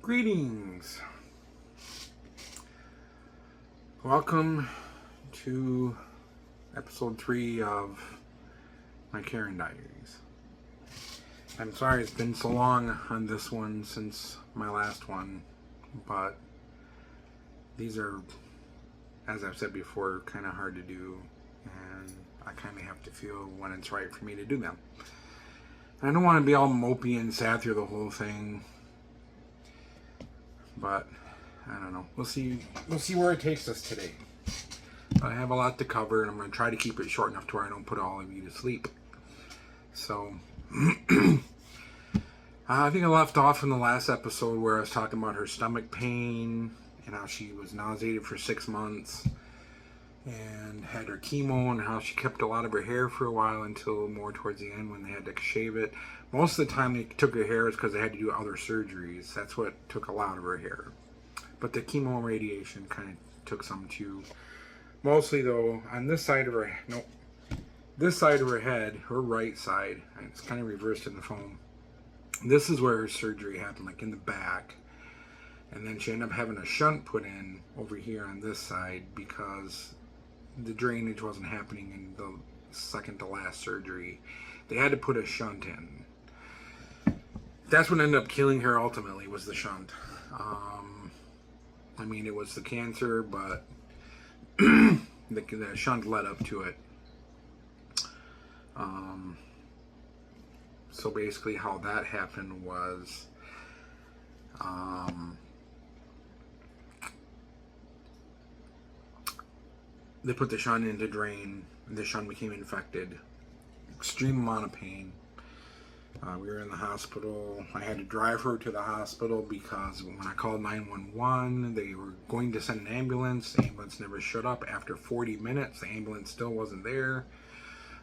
Greetings. Welcome to episode 3 of my Karen Diaries. I'm sorry it's been so long on this one since my last one, but these are, as I've said before, kind of hard to do, and I kind of have to feel when it's right for me to do them. And I don't want to be all mopey and sad through the whole thing, but I don't know. We'll see where it takes us today. But I have a lot to cover, and I'm going to try to keep it short enough to where I don't put all of you to sleep. So, I think I left off in the last episode where I was talking about her stomach pain and how she was nauseated for 6 months and had her chemo, and how she kept a lot of her hair for a while until more towards the end when they had to shave it. Most of the time they took her hair is because they had to do other surgeries. That's what took a lot of her hair. But the chemo and radiation kind of took some too. Mostly though, on this side of her, this side of her head, her right side, and it's kind of reversed in the phone. This is where her surgery happened, like in the back. And then she ended up having a shunt put in over here on this side because the drainage wasn't happening in the second to last surgery. They had to put a shunt in. That's what ended up killing her ultimately, was the shunt. I mean, it was the cancer, but the shunt led up to it. So basically how that happened was they put the shunt in to drain, and the shunt became infected. Extreme amount of pain. We were in the hospital. I had to drive her to the hospital because when I called 911, they were going to send an ambulance. The ambulance never showed up. After 40 minutes, the ambulance still wasn't there.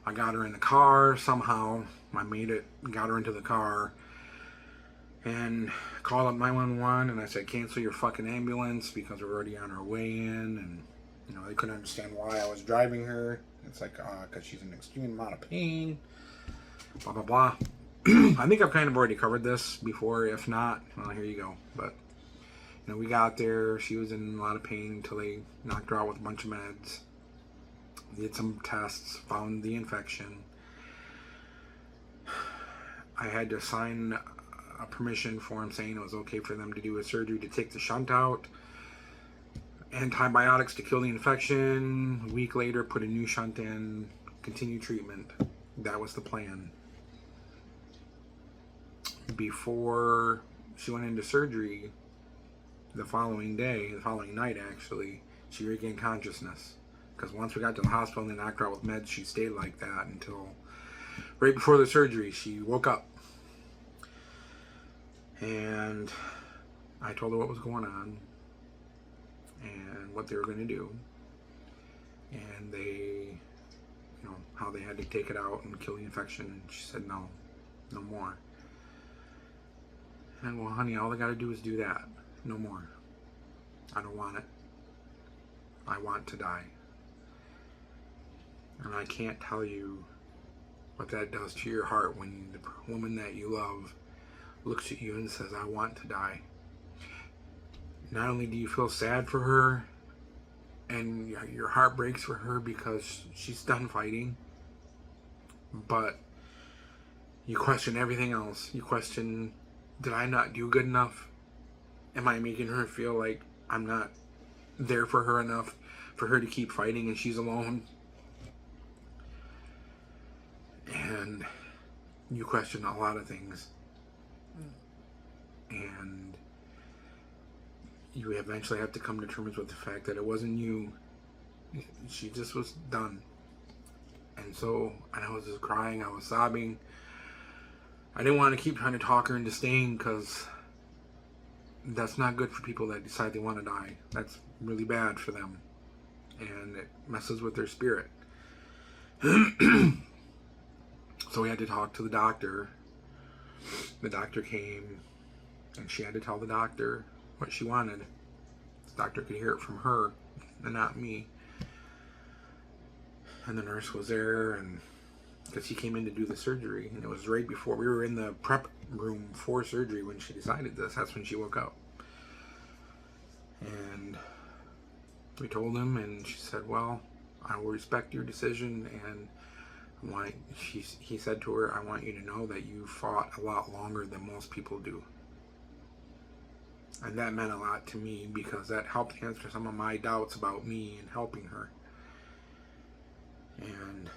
I got her in the car somehow. I made it, got her into the car, and called up 911, and I said, cancel your fucking ambulance because we're already on our way in. And they couldn't understand why I was driving her. It's like, because she's in extreme amount of pain, blah, blah, blah. I think I've kind of already covered this before. If not, well, here you go. But, we got there. She was in a lot of pain until they knocked her out with a bunch of meds. Did some tests, found the infection. I had to sign a permission form saying it was okay for them to do a surgery to take the shunt out. Antibiotics to kill the infection. A week later, put a new shunt in. Continue treatment. That was the plan. Before she went into surgery, the following night actually, she regained consciousness. Because once we got to the hospital and they knocked her out with meds, she stayed like that until right before the surgery. She woke up. And I told her what was going on and what they were going to do. And they, how they had to take it out and kill the infection. And she said, no more. And well, honey, all I got to do is do that. No more. I don't want it. I want to die. And I can't tell you what that does to your heart when the woman that you love looks at you and says, I want to die. Not only do you feel sad for her and your heart breaks for her because she's done fighting, but you question everything else. You question, did I not do good enough? Am I making her feel like I'm not there for her enough for her to keep fighting and she's alone? And you question a lot of things. And you eventually have to come to terms with the fact that it wasn't you. She just was done. And so, and I was just crying, I was sobbing. I didn't want to keep trying to talk her into staying because that's not good for people that decide they want to die. That's really bad for them. And it messes with their spirit. So we had to talk to the doctor. The doctor came and she had to tell the doctor what she wanted. The doctor could hear it from her and not me. And the nurse was there, and because he came in to do the surgery, and it was right before we were in the prep room for surgery when she decided this. That's when she woke up. And we told him, and she said, well, I will respect your decision, and he said to her, I want you to know that you fought a lot longer than most people do. And that meant a lot to me, because that helped answer some of my doubts about me and helping her. And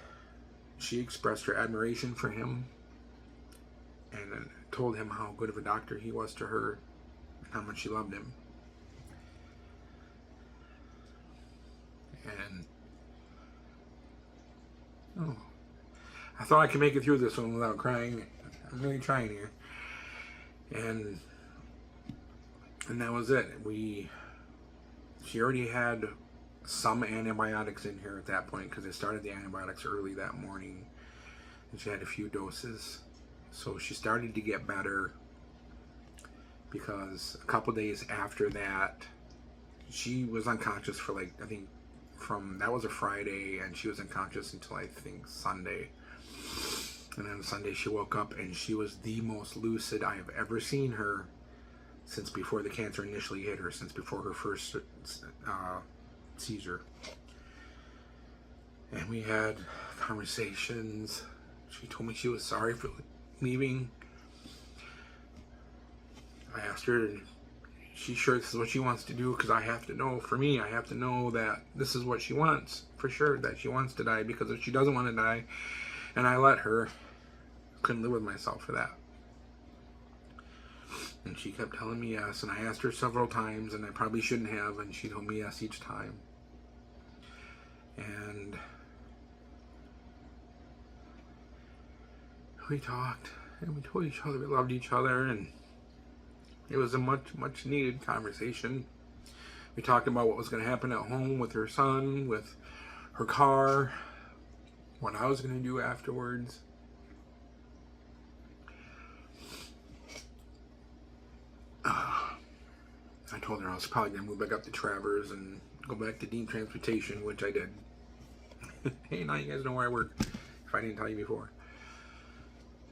she expressed her admiration for him and told him how good of a doctor he was to her and how much she loved him. And I thought I could make it through this one without crying. I'm really trying here. And that was it. She already had some antibiotics in here at that point, because they started the antibiotics early that morning, and she had a few doses. So she started to get better, because a couple days after that, she was unconscious for like, I think that was a Friday, and she was unconscious until I think Sunday. And then Sunday she woke up, and she was the most lucid I have ever seen her since before the cancer initially hit her, since before her first seizure. And we had conversations. She told me she was sorry for leaving. I asked her, is she sure this is what she wants to do? Because I have to know, for me, I have to know that this is what she wants, for sure, that she wants to die, because if she doesn't want to die, and I let her, couldn't live with myself for that. And she kept telling me yes, and I asked her several times, and I probably shouldn't have, and she told me yes each time. And we talked, and we told each other we loved each other, and it was a much needed conversation. We talked about what was going to happen at home with her son, with her car, what I was going to do afterwards. I told her I was probably going to move back up to Travers and go back to Dean Transportation, which I did. Hey, now you guys know where I work, if I didn't tell you before.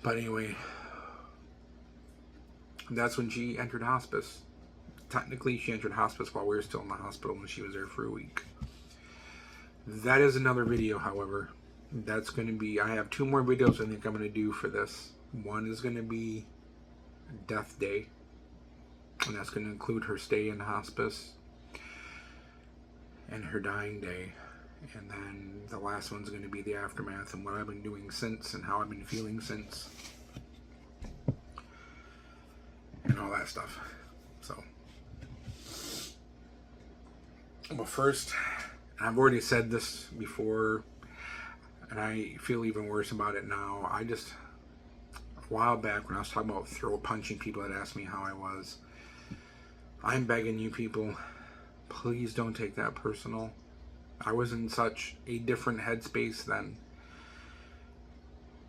But anyway, that's when she entered hospice. Technically, she entered hospice while we were still in the hospital, and she was there for a week. That is another video, however. That's going to be, I have 2 more videos I think I'm going to do for this. One is going to be Death Day, and that's going to include her stay in hospice and her dying day. And then the last one's going to be the aftermath and what I've been doing since and how I've been feeling since. And all that stuff. So. But first, and I've already said this before, and I feel even worse about it now. A while back when I was talking about throat punching people that asked me how I was, I'm begging you people, please don't take that personal. I was in such a different headspace then.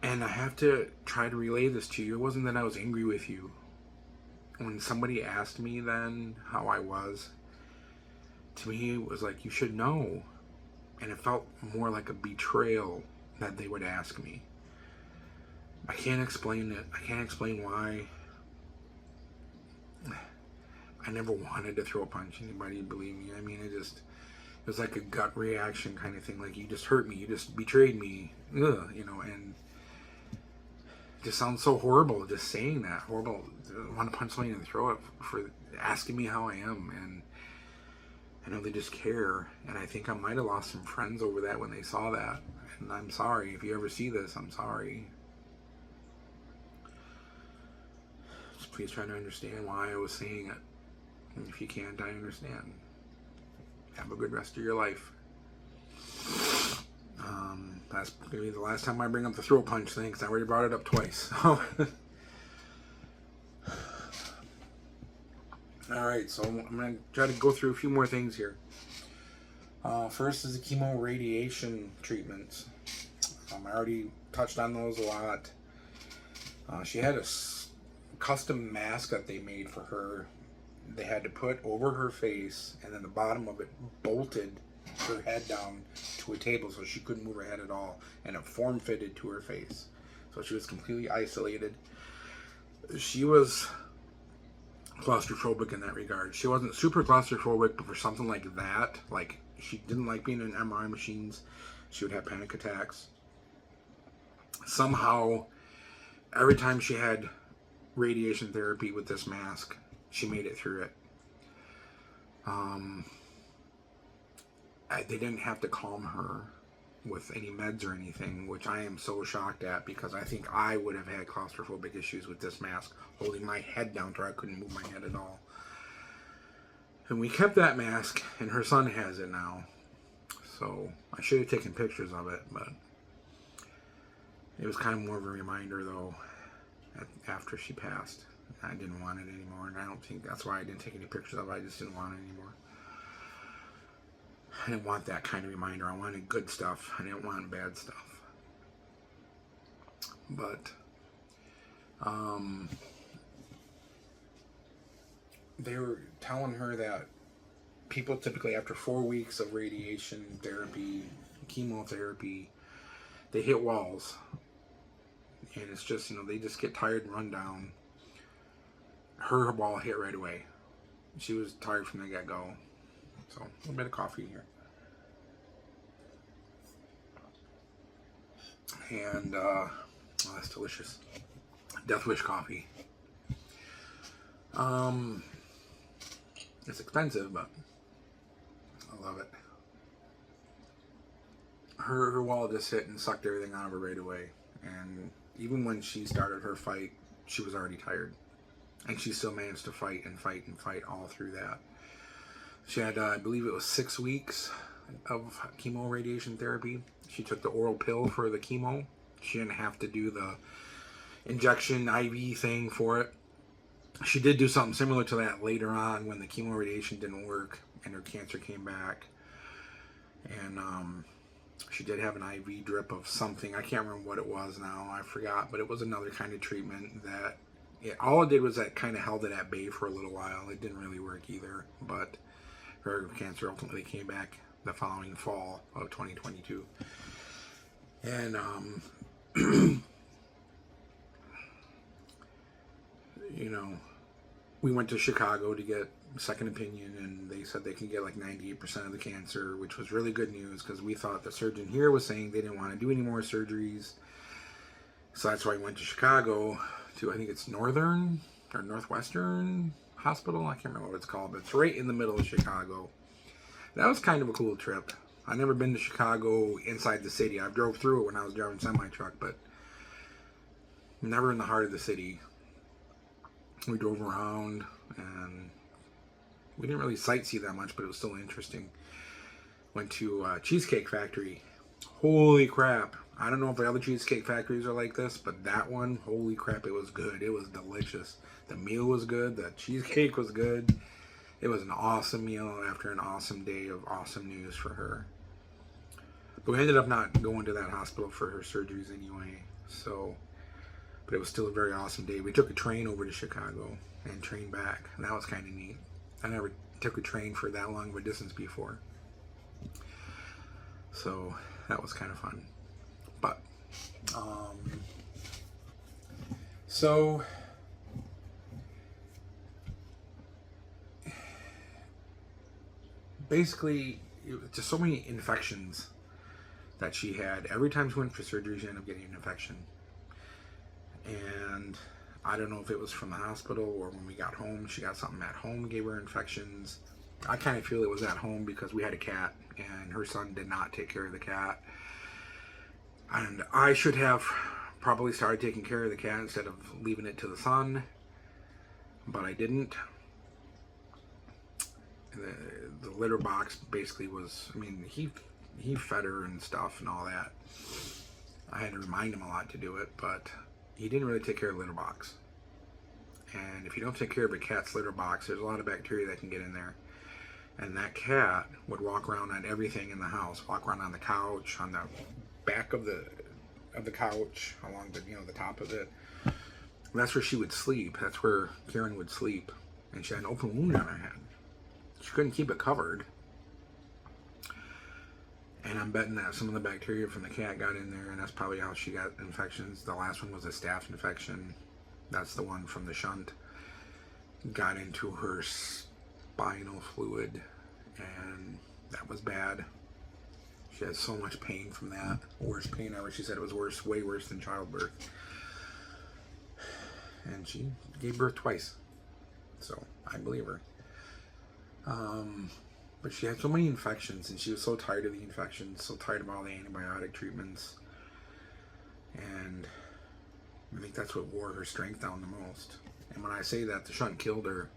And I have to try to relay this to you. It wasn't that I was angry with you. When somebody asked me then how I was, to me it was like, you should know. And it felt more like a betrayal that they would ask me. I can't explain it. I can't explain why. I never wanted to throw a punch anybody, believe me. I mean, it was like a gut reaction kind of thing. Like, you just hurt me. You just betrayed me. Ugh, and it just sounds so horrible just saying that. Horrible. I want to punch somebody in the throat for asking me how I am. And I know they just care. And I think I might have lost some friends over that when they saw that. And I'm sorry. If you ever see this, I'm sorry. Just please try to understand why I was saying it. And if you can't, I understand. Have a good rest of your life. That's going to be the last time I bring up the throat punch thing, because I already brought it up twice. Alright, so I'm going to try to go through a few more things here. First is the chemo radiation treatments. I already touched on those a lot. She had a custom mask that they made for her. They had to put over her face, and then the bottom of it bolted her head down to a table so she couldn't move her head at all, and it form-fitted to her face. So she was completely isolated. She was claustrophobic in that regard. She wasn't super claustrophobic, but for something like that, like she didn't like being in MRI machines. She would have panic attacks. Somehow, every time she had radiation therapy with this mask, she made it through it. They didn't have to calm her with any meds or anything, which I am so shocked at, because I think I would have had claustrophobic issues with this mask, holding my head down to where I couldn't move my head at all. And we kept that mask, and her son has it now. So I should have taken pictures of it, but it was kind of more of a reminder, though, after she passed. I didn't want it anymore, and I don't think that's why I didn't take any pictures of it. I just didn't want it anymore. I didn't want that kind of reminder. I wanted good stuff. I didn't want bad stuff. But they were telling her that people typically, after 4 weeks of radiation therapy, chemotherapy, they hit walls. And it's just, they just get tired and run down. Her wall hit right away. She was tired from the get-go. So, a little bit of coffee here. And, that's delicious. Death Wish coffee. It's expensive, but I love it. Her wall just hit and sucked everything out of her right away. And even when she started her fight, she was already tired. And she still managed to fight and fight and fight all through that. She had, I believe it was 6 weeks of chemo radiation therapy. She took the oral pill for the chemo. She didn't have to do the injection IV thing for it. She did do something similar to that later on when the chemo radiation didn't work and her cancer came back. And she did have an IV drip of something. I can't remember what it was now. I forgot. But it was another kind of treatment that all it did was that kind of held it at bay for a little while. It didn't really work either. But her cancer ultimately came back the following fall of 2022. And we went to Chicago to get a second opinion, and they said they can get like 98% of the cancer, which was really good news because we thought the surgeon here was saying they didn't want to do any more surgeries. So that's why we went to Chicago to, I think it's Northern or Northwestern Hospital. I can't remember what it's called, but it's right in the middle of Chicago. That was kind of a cool trip. I've never been to Chicago inside the city. I drove through it when I was driving semi-truck, but never in the heart of the city. We drove around, and we didn't really sightsee that much, but it was still interesting. Went to Cheesecake Factory. Holy crap. I don't know if the other Cheesecake Factories are like this, but that one, holy crap, it was good. It was delicious. The meal was good. The cheesecake was good. It was an awesome meal after an awesome day of awesome news for her. But we ended up not going to that hospital for her surgeries anyway. But it was still a very awesome day. We took a train over to Chicago and train back. And that was kind of neat. I never took a train for that long of a distance before. So that was kind of fun. But, so basically, it was just so many infections that she had. Every time she went for surgery, she ended up getting an infection. And I don't know if it was from the hospital or when we got home, she got something at home, gave her infections. I kind of feel it was at home because we had a cat and her son did not take care of the cat. And I should have probably started taking care of the cat instead of leaving it to the son, but I didn't. The litter box basically was, he fed her and stuff and all that. I had to remind him a lot to do it, but he didn't really take care of the litter box. And if you don't take care of a cat's litter box, there's a lot of bacteria that can get in there. And that cat would walk around on everything in the house, walk around on the couch, on the back of the couch, along the top of it. And that's where she would sleep. That's where Karen would sleep. And she had an open wound on her head. She couldn't keep it covered. And I'm betting that some of the bacteria from the cat got in there, and that's probably how she got infections. The last one was a staph infection. That's the one from the shunt. got into her spinal fluid, and that was bad. She had so much pain from that. Worst pain ever. She said it was worse, way worse than childbirth. And she gave birth twice. So I believe her. But she had so many infections, and she was so tired of the infections, so tired of all the antibiotic treatments. And I think that's what wore her strength down the most. And when I say that the shunt killed her,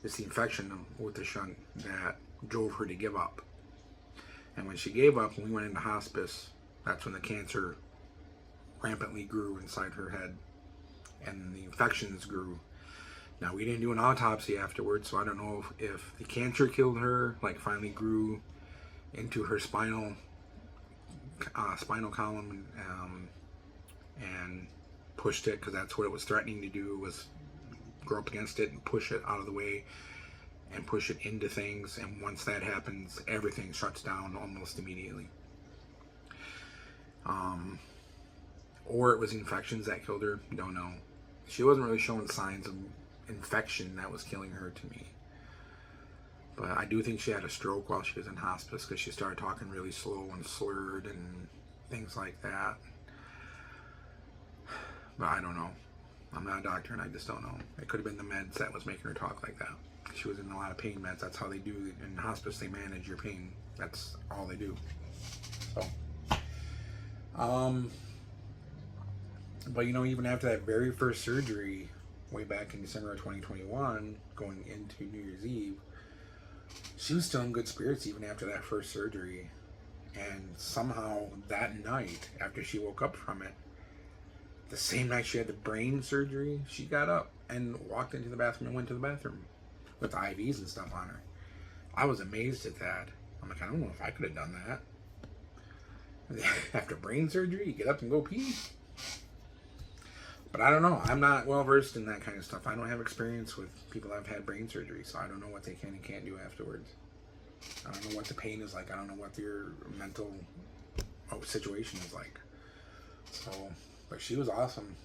it's the infection with the shunt that drove her to give up. And when she gave up, when we went into hospice, that's when the cancer rampantly grew inside her head, and the infections grew. Now, we didn't do an autopsy afterwards, so I don't know if the cancer killed her, like finally grew into her spinal column, and pushed it, because that's what it was threatening to do, was grow up against it and push it out of the way and push it into things. And once that happens, everything shuts down almost immediately. Or it was infections that killed her. Don't know. She wasn't really showing signs of infection that was killing her to me. But I do think she had a stroke while she was in hospice, because she started talking really slow and slurred and things like that. But I don't know. I'm not a doctor, and I just don't know. It could have been the meds that was making her talk like that. She was in a lot of pain meds. That's how they do in hospice. They manage your pain. That's all they do. So, but you know, even after that very first surgery, way back in December of 2021, going into New Year's Eve, she was still in good spirits even after that first surgery. And somehow that night, after she woke up from it, the same night she had the brain surgery, she got up and walked into the bathroom and went to the bathroom with IVs and stuff on her. I was amazed at that. I'm like, I don't know if I could have done that. After brain surgery, you get up and go pee? But I don't know. I'm not well versed in that kind of stuff. I don't have experience with people that have had brain surgery, so I don't know what they can and can't do afterwards. I don't know what the pain is like. I don't know what their mental situation is like. So, but she was awesome.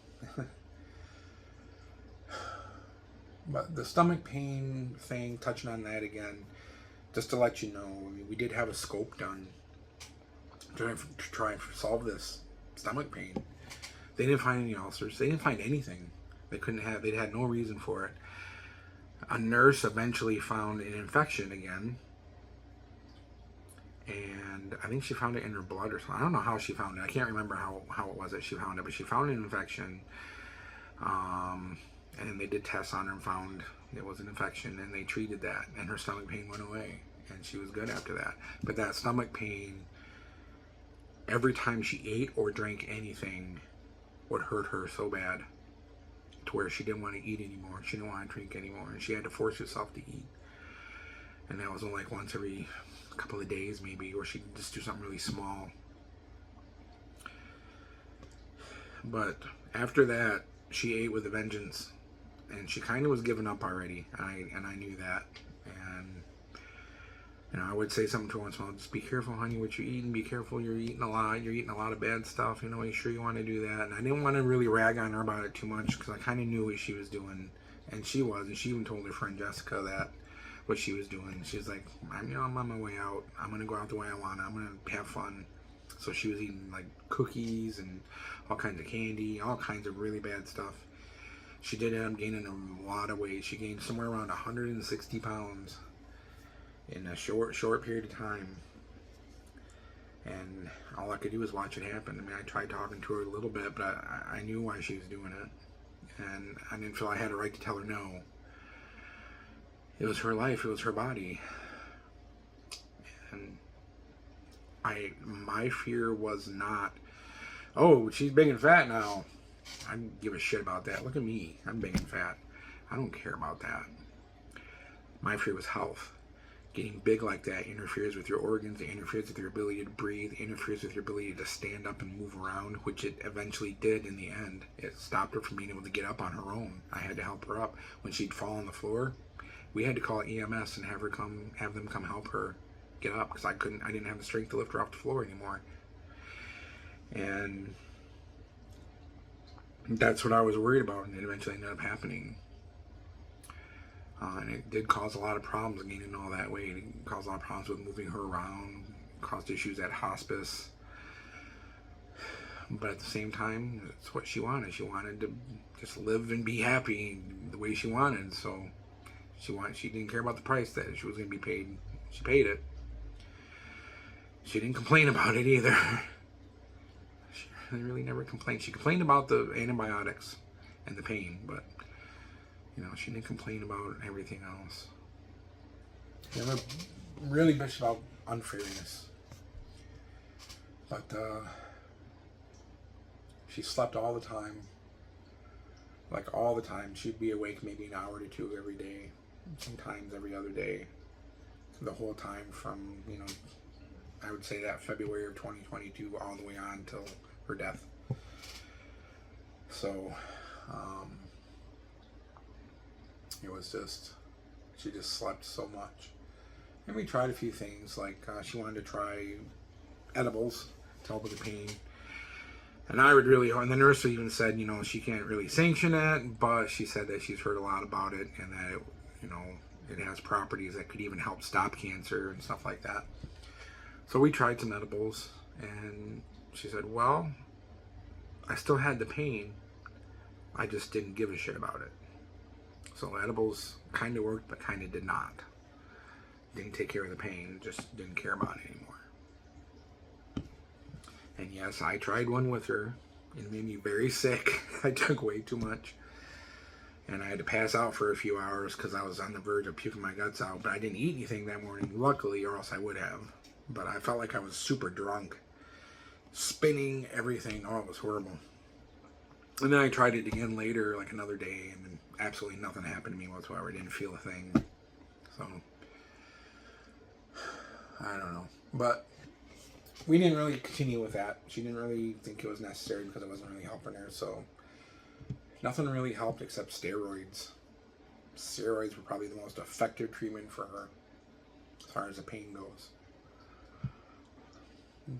But the stomach pain thing, touching on that again, just to let you know, I mean, we did have a scope done to try and solve this stomach pain. They didn't find any ulcers. They didn't find anything. They had no reason for it. A nurse eventually found an infection again. And I think she found it in her blood or something. I don't know how she found it. I can't remember how it was that she found it, but she found an infection. And then they did tests on her and found it was an infection, and they treated that, and her stomach pain went away, and she was good after that. But that stomach pain, every time she ate or drank anything, would hurt her so bad to where she didn't want to eat anymore. She didn't want to drink anymore, and she had to force herself to eat. And that was only like once every couple of days maybe, or she'd just do something really small. But after that, she ate with a vengeance, and she kind of was giving up already, and I knew that. And you know, I would say something to her once in a while, just be careful, honey, what you're eating. Be careful, you're eating a lot of bad stuff. You know, are you sure you want to do that? And I didn't want to really rag on her about it too much, because I kind of knew what she was doing, and she was. And she even told her friend Jessica that what she was doing. She's like, I'm on my way out. I'm gonna go out the way I want. I'm gonna have fun. So she was eating like cookies and all kinds of candy, all kinds of really bad stuff. She did end up gaining a lot of weight. She gained somewhere around 160 pounds in a short period of time. And all I could do was watch it happen. I mean, I tried talking to her a little bit, but I knew why she was doing it. And I didn't feel I had a right to tell her no. It was her life. It was her body. And my fear was not, oh, she's big and fat now. I didn't give a shit about that. Look at me. I'm big and fat. I don't care about that. My fear was health. Getting big like that interferes with your organs. It interferes with your ability to breathe. It interferes with your ability to stand up and move around, which it eventually did in the end. It stopped her from being able to get up on her own. I had to help her up. When she'd fall on the floor, we had to call EMS and have them come help her get up, because I didn't have the strength to lift her off the floor anymore. And that's what I was worried about, and it eventually ended up happening. And it did cause a lot of problems gaining all that weight. It caused a lot of problems with moving her around, caused issues at hospice. But at the same time, it's what she wanted. She wanted to just live and be happy the way she wanted. So she didn't care about the price that she was going to be paid. She paid it. She didn't complain about it either. She really never complained. She complained about the antibiotics and the pain, but she didn't complain about everything else. Never really bitched about unfairness. But she slept all the time. Like all the time. She'd be awake maybe an hour to two every day. Sometimes every other day. The whole time from, I would say that February of 2022 all the way on till her death. So, it was just, she just slept so much. And we tried a few things, like she wanted to try edibles to help with the pain. And and the nurse even said, she can't really sanction it, but she said that she's heard a lot about it and that it has properties that could even help stop cancer and stuff like that. So we tried some edibles, and she said, well, I still had the pain. I just didn't give a shit about it. So edibles kind of worked, but kind of did not. Didn't take care of the pain, just didn't care about it anymore. And yes, I tried one with her. It made me very sick. I took way too much. And I had to pass out for a few hours because I was on the verge of puking my guts out. But I didn't eat anything that morning, luckily, or else I would have. But I felt like I was super drunk. Spinning, everything. Oh, it was horrible. And then I tried it again later, like another day, and then absolutely nothing happened to me whatsoever. I didn't feel a thing. So, I don't know. But we didn't really continue with that. She didn't really think it was necessary because it wasn't really helping her. So, nothing really helped except steroids. Steroids were probably the most effective treatment for her as far as the pain goes.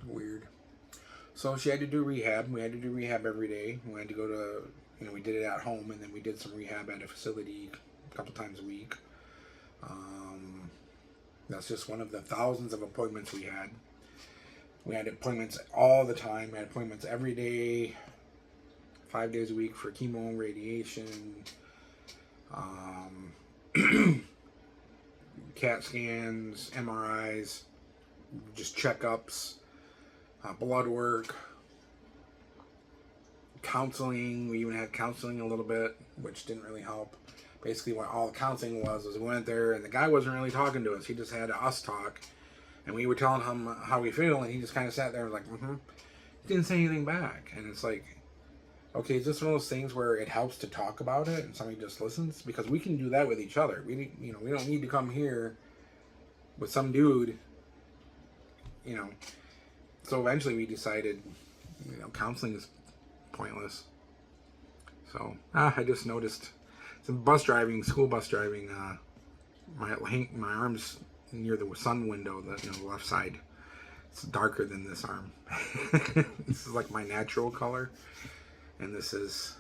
Weird. So she had to do rehab. We had to do rehab every day. We had to go to, we did it at home, and then we did some rehab at a facility a couple times a week. That's just one of the thousands of appointments we had. We had appointments all the time. We had appointments every day, 5 days a week for chemo and radiation, CAT scans, MRIs, just checkups, blood work, counseling. We even had counseling a little bit, which didn't really help. Basically, what all the counseling was we went there, and the guy wasn't really talking to us. He just had us talk, and we were telling him how we feel, and he just kind of sat there and was like, He didn't say anything back. And it's like, okay, is this one of those things where it helps to talk about it and somebody just listens? Because we can do that with each other. We don't need to come here with some dude, So eventually we decided, counseling is pointless. So I just noticed some school bus driving. My arm's near the sun window, the left side. It's darker than this arm. This is like my natural color, and this is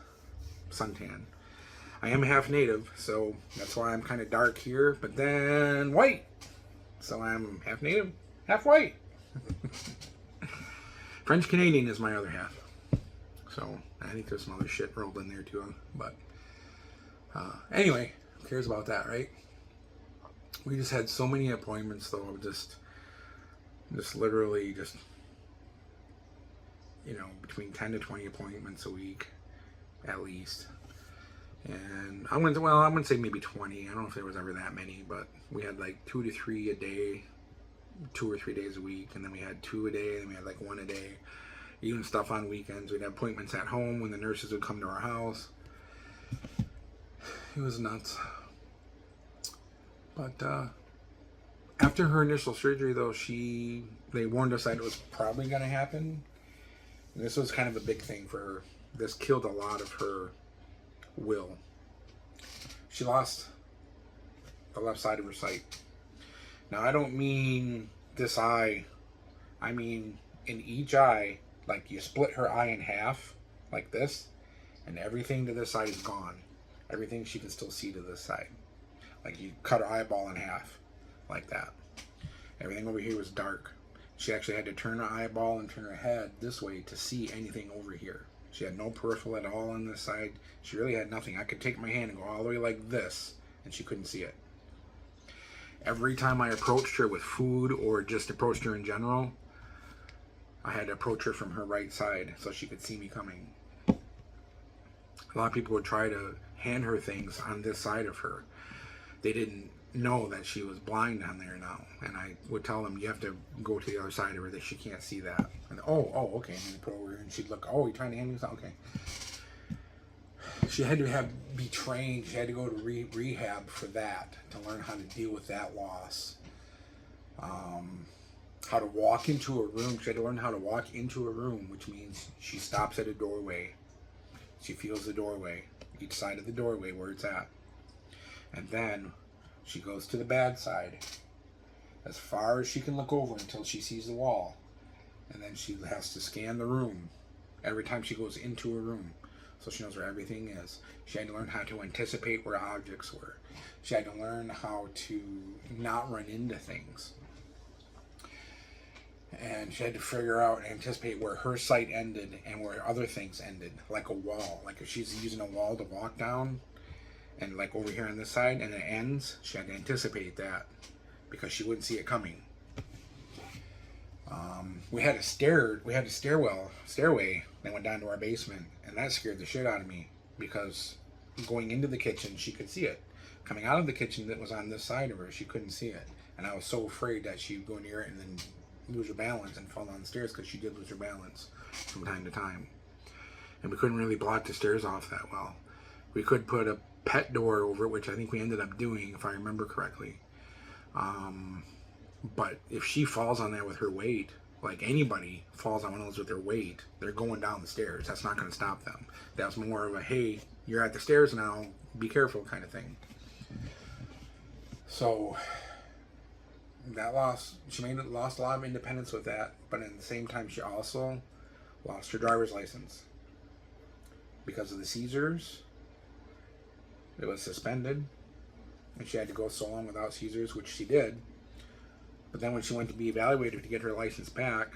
suntan. I am half native, so that's why I'm kind of dark here, but then white. So I'm half native, half white. French Canadian is my other half. So I think there's some other shit rolled in there too. But anyway, who cares about that, right? We just had so many appointments though, just literally between 10 to 20 appointments a week at least. And I wouldn't say maybe 20. I don't know if there was ever that many, but we had like 2 to 3 a day, 2 or 3 days a week, and then we had 2 a day, and then we had like 1 a day. Even stuff on weekends. We'd have appointments at home when the nurses would come to our house. It was nuts. But after her initial surgery, though, they warned us that it was probably going to happen. And this was kind of a big thing for her. This killed a lot of her will. She lost the left side of her sight. Now, I don't mean this eye. I mean in each eye, like you split her eye in half, like this, and everything to this side is gone. Everything she can still see to this side. Like you cut her eyeball in half, like that. Everything over here was dark. She actually had to turn her eyeball and turn her head this way to see anything over here. She had no peripheral at all on this side. She really had nothing. I could take my hand and go all the way like this, and she couldn't see it. Every time I approached her with food or just approached her in general, I had to approach her from her right side so she could see me coming. A lot of people would try to hand her things on this side of her. They didn't know that she was blind on there now. And I would tell them, you have to go to the other side of her, that she can't see that. And okay. And then put over and she'd look, oh, you trying to hand me something? Okay. She had to be trained. She had to go to rehab for that, to learn how to deal with that loss. How to walk into a room. She had to learn how to walk into a room, which means she stops at a doorway. She feels the doorway, each side of the doorway where it's at. And then she goes to the bad side as far as she can look over until she sees the wall. And then she has to scan the room every time she goes into a room, so she knows where everything is. She had to learn how to anticipate where objects were. She had to learn how to not run into things. And she had to figure out and anticipate where her sight ended and where other things ended, like a wall. Like if she's using a wall to walk down, and like over here on this side, and it ends, she had to anticipate that because she wouldn't see it coming. We had a stairway that went down to our basement, and that scared the shit out of me because going into the kitchen, she could see it. Coming out of the kitchen that was on this side of her, she couldn't see it. And I was so afraid that she'd go near it and then lose her balance and fall down the stairs, because she did lose her balance from time to time. And we couldn't really block the stairs off that well. We could put a pet door over it, which I think we ended up doing, if I remember correctly. But if she falls on there with her weight, like anybody falls on one of those with their weight, they're going down the stairs. That's not going to stop them. That's more of a, hey, you're at the stairs now, be careful kind of thing. So that loss, she lost a lot of independence with that, but at the same time she also lost her driver's license because of the seizures. It was suspended, and she had to go so long without seizures, which she did. But then when she went to be evaluated to get her license back,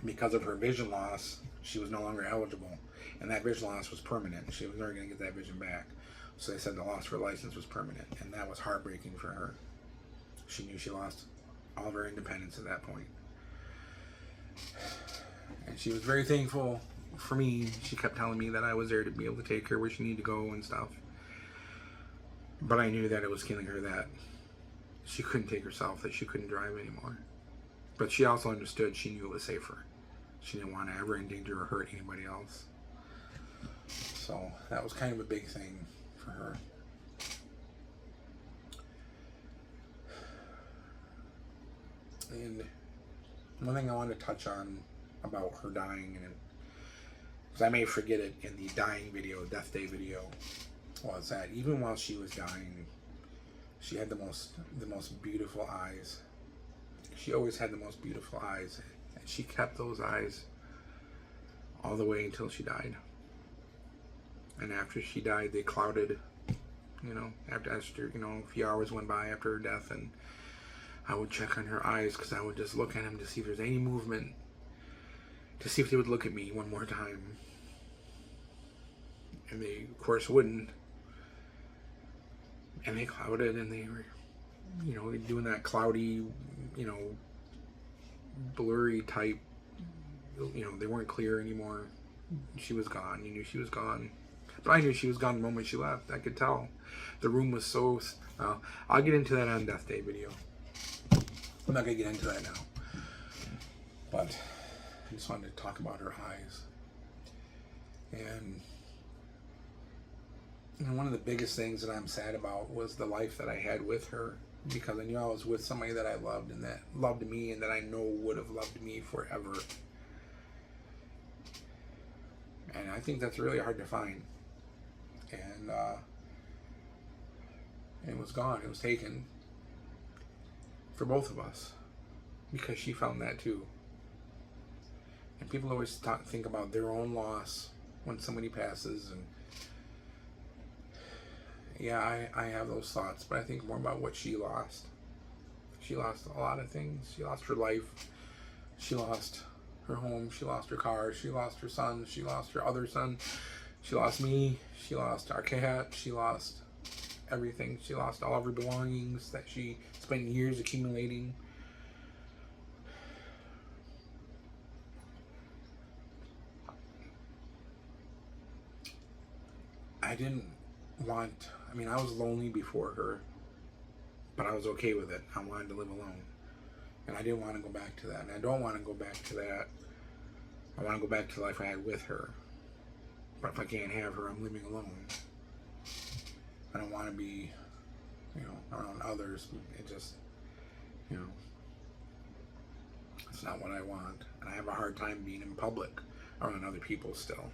because of her vision loss, she was no longer eligible. And that vision loss was permanent. She was never going to get that vision back. So they said the loss of her license was permanent, and that was heartbreaking for her. She knew she lost all of her independence at that point. And she was very thankful for me. She kept telling me that I was there to be able to take her where she needed to go and stuff. But I knew that it was killing her, that she couldn't take herself, that she couldn't drive anymore. But she also understood, she knew it was safer. She didn't want to ever endanger or hurt anybody else. So that was kind of a big thing for her. And one thing I wanted to touch on about her dying, and because I may forget it in the dying video, death day video, was that even while she was dying, she had the most beautiful eyes. She always had the most beautiful eyes, and she kept those eyes all the way until she died. And after she died, they clouded, after a few hours went by after her death, and I would check on her eyes, because I would just look at them to see if there's any movement, to see if they would look at me one more time. And they, of course, wouldn't. And they clouded, and they were, doing that cloudy, blurry type, they weren't clear anymore. She was gone. You knew she was gone. But I knew she was gone the moment she left. I could tell. The room was so... I'll get into that on Death Day video. I'm not going to get into that now. But I just wanted to talk about her eyes. And one of the biggest things that I'm sad about was the life that I had with her, because I knew I was with somebody that I loved and that loved me and that I know would have loved me forever. And I think that's really hard to find. And it was gone. It was taken for both of us, because she found that too. And people always think about their own loss when somebody passes, and yeah, I have those thoughts, but I think more about what she lost. She lost a lot of things. She lost her life. She lost her home. She lost her car. She lost her son. She lost her other son. She lost me. She lost our cat. She lost everything. She lost all of her belongings that she spent years accumulating. I didn't want, I mean, I was lonely before her, but I was okay with it. I wanted to live alone. And I didn't want to go back to that. And I don't want to go back to that. I want to go back to the life I had with her. But if I can't have her, I'm living alone. I don't want to be, around others. It just, it's not what I want. And I have a hard time being in public around other people still.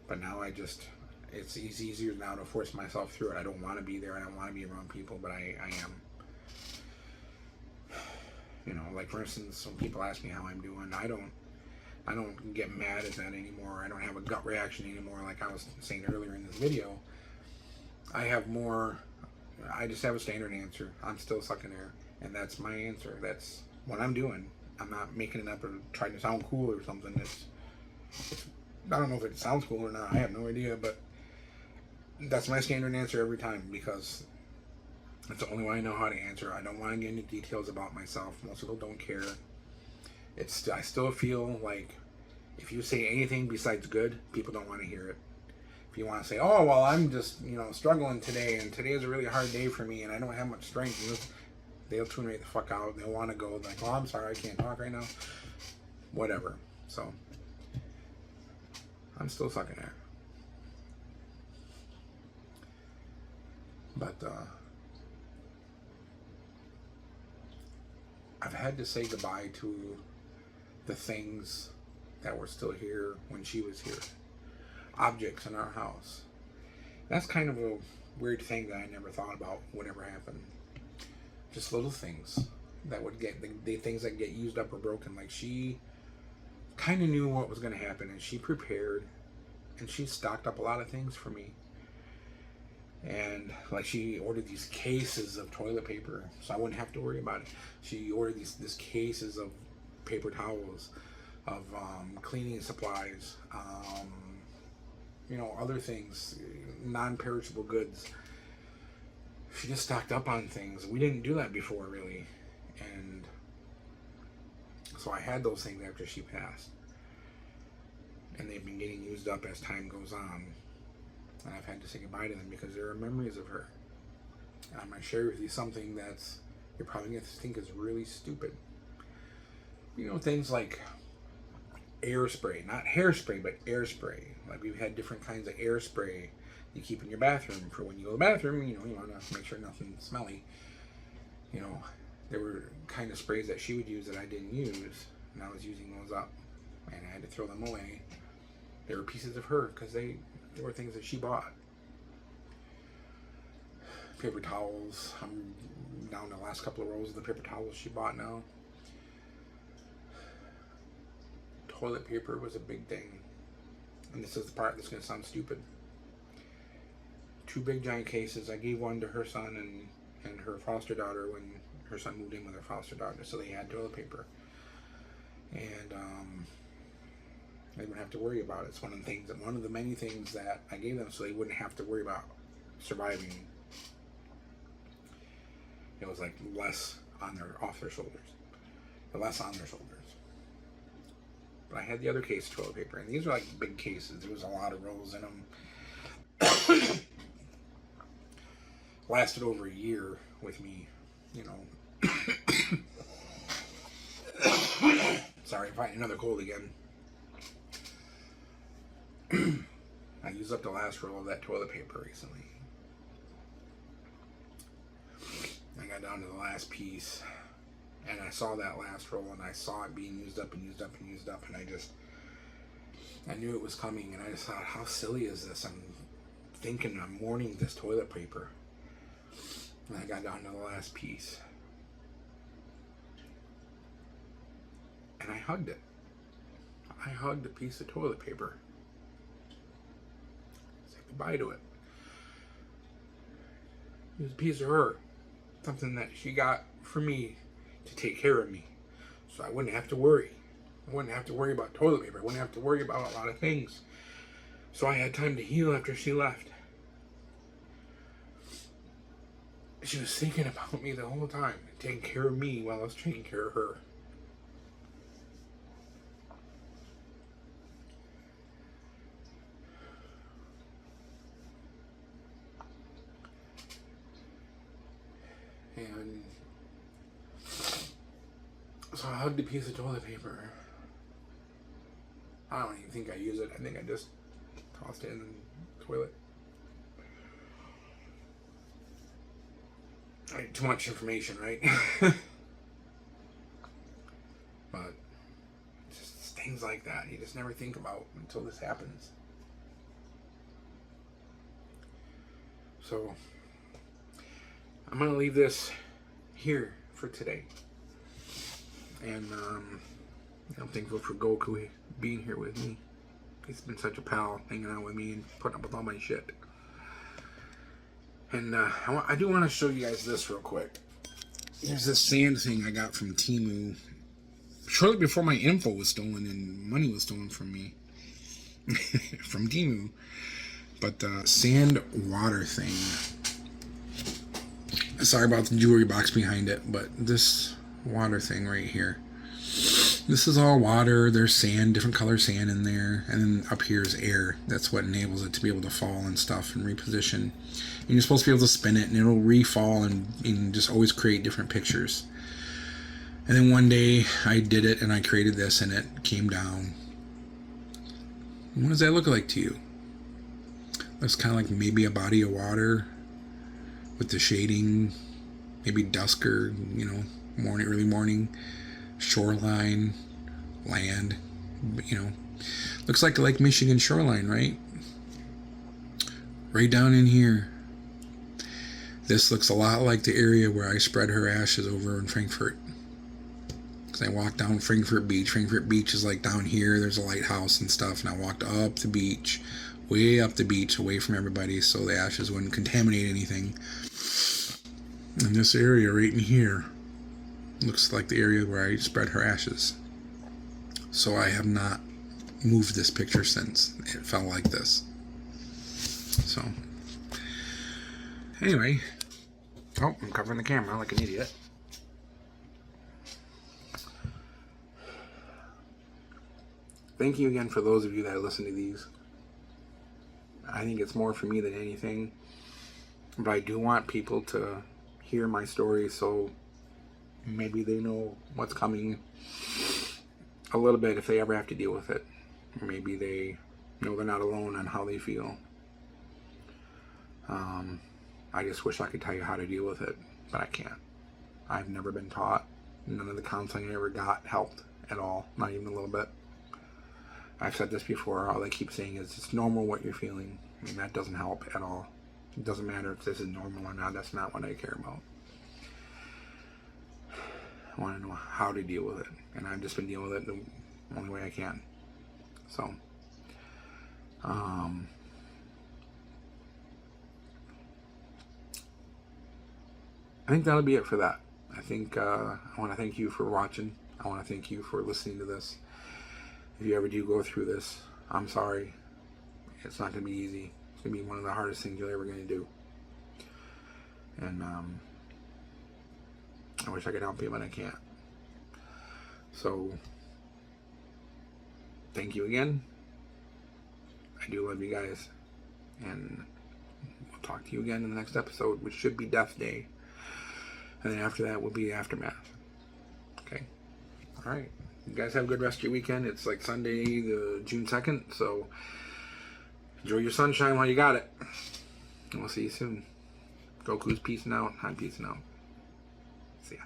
But now it's easier now to force myself through it. I don't want to be there. I don't want to be around people, but I am. Like for instance, when people ask me how I'm doing, I don't get mad at that anymore. I don't have a gut reaction anymore like I was saying earlier in this video. I just have a standard answer. I'm still sucking air, and that's my answer. That's what I'm doing. I'm not making it up or trying to sound cool or something. I don't know if it sounds cool or not. I have no idea, but that's my standard answer every time because it's the only way I know how to answer. I don't want to get into details about myself. Most people don't care. I still feel like if you say anything besides good, people don't want to hear it. If you want to say, oh, well, I'm just, struggling today, and today is a really hard day for me, and I don't have much strength, they'll tune right the fuck out. They'll want to go like, oh, I'm sorry, I can't talk right now. Whatever. So, I'm still sucking air. But, I've had to say goodbye to the things that were still here when she was here. Objects in our house. That's kind of a weird thing that I never thought about would ever happen. Just little things that would get, the things that get used up or broken. Like she kind of knew what was going to happen and she prepared and she stocked up a lot of things for me. And like she ordered these cases of toilet paper so I wouldn't have to worry about it. She ordered these cases of paper towels, of cleaning supplies, other things, non-perishable goods. She just stocked up on things. We didn't do that before really. And so I had those things after she passed. And they've been getting used up as time goes on. And I've had to say goodbye to them because there are memories of her. And I'm going to share with you something that's you're probably going to think is really stupid. Things like air spray. Not hairspray, but air spray. Like we've had different kinds of air spray you keep in your bathroom for when you go to the bathroom. You want to make sure nothing's smelly. There were kind of sprays that she would use that I didn't use. And I was using those up. And I had to throw them away. They were pieces of her because they were things that she bought. Paper towels. I'm down to the last couple of rows of the paper towels she bought now. Toilet paper was a big thing. And this is the part that's going to sound stupid. 2 big giant cases. I gave one to her son and her foster daughter when her son moved in with her foster daughter. So they had toilet paper. And they wouldn't have to worry about it. It's one of the many things that I gave them so they wouldn't have to worry about surviving. It was like less off their shoulders. Or less on their shoulders. But I had the other case of toilet paper, and these are like big cases. There was a lot of rolls in them. Lasted over a year with me, Sorry, I'm fighting another cold again. I used up the last roll of that toilet paper recently. I got down to the last piece and I saw that last roll and I saw it being used up and used up and used up, and I knew it was coming, and I just thought, how silly is this? I'm mourning this toilet paper. And I got down to the last piece. And I hugged it. I hugged a piece of toilet paper. Said goodbye to it. It was a piece of her. Something that she got for me to take care of me. So I wouldn't have to worry. I wouldn't have to worry about toilet paper. I wouldn't have to worry about a lot of things. So I had time to heal after she left. She was thinking about me the whole time, taking care of me while I was taking care of her. And so I hugged a piece of toilet paper. I don't even think I use it. I think I just tossed it in the toilet. Too much information, right? But just things like that you just never think about until this happens. So I'm gonna leave this here for today, and I'm thankful for Goku being here with me. He's been such a pal, hanging out with me and putting up with all my shit. And I do want to show you guys this real quick. There's this sand thing I got from Temu shortly before my info was stolen and money was stolen from me from Temu. But the sand water thing. Sorry about the jewelry box behind it, but this water thing right here. This is all water. There's sand, different color sand in there, and then up here is air. That's what enables it to be able to fall and stuff and reposition. And you're supposed to be able to spin it, and it'll re-fall and just always create different pictures. And then one day I did it, and I created this, and it came down. What does that look like to you? Looks kind of like maybe a body of water with the shading, maybe dusk or, morning, early morning. Shoreline, land, looks like Lake Michigan shoreline, right? Right down in here. This looks a lot like the area where I spread her ashes over in Frankfurt. Because I walked down Frankfurt Beach. Frankfurt Beach is like down here. There's a lighthouse and stuff. And I walked up the beach, way up the beach, away from everybody, so the ashes wouldn't contaminate anything. And this area right in here looks like the area where I spread her ashes. So I have not moved this picture since it fell like this. So anyway, I'm covering the camera like an idiot. Thank you again for those of you that listen to these. I think it's more for me than anything, but I do want people to hear my story so maybe they know what's coming a little bit if they ever have to deal with it. Or maybe they know they're not alone on how they feel. I just wish I could tell you how to deal with it, but I can't. I've never been taught. None of the counseling I ever got helped at all, not even a little bit. I've said this before, all they keep saying is it's normal what you're feeling, and that doesn't help at all. It doesn't matter if this is normal or not, that's not what I care about. I want to know how to deal with it, and I've just been dealing with it the only way I can. So, I think that'll be it for that. I think I want to thank you for watching. I want to thank you for listening to this. If you ever do go through this, I'm sorry. It's not going to be easy. It's going to be one of the hardest things you're ever going to do. And I wish I could help you, but I can't. So, thank you again. I do love you guys. And we'll talk to you again in the next episode, which should be Death Day. And then after that will be the aftermath. Okay? Alright. You guys have a good rest of your weekend. It's like Sunday, the June 2nd. So, enjoy your sunshine while you got it. And we'll see you soon. Goku's peacing out. I'm peacing out. See ya.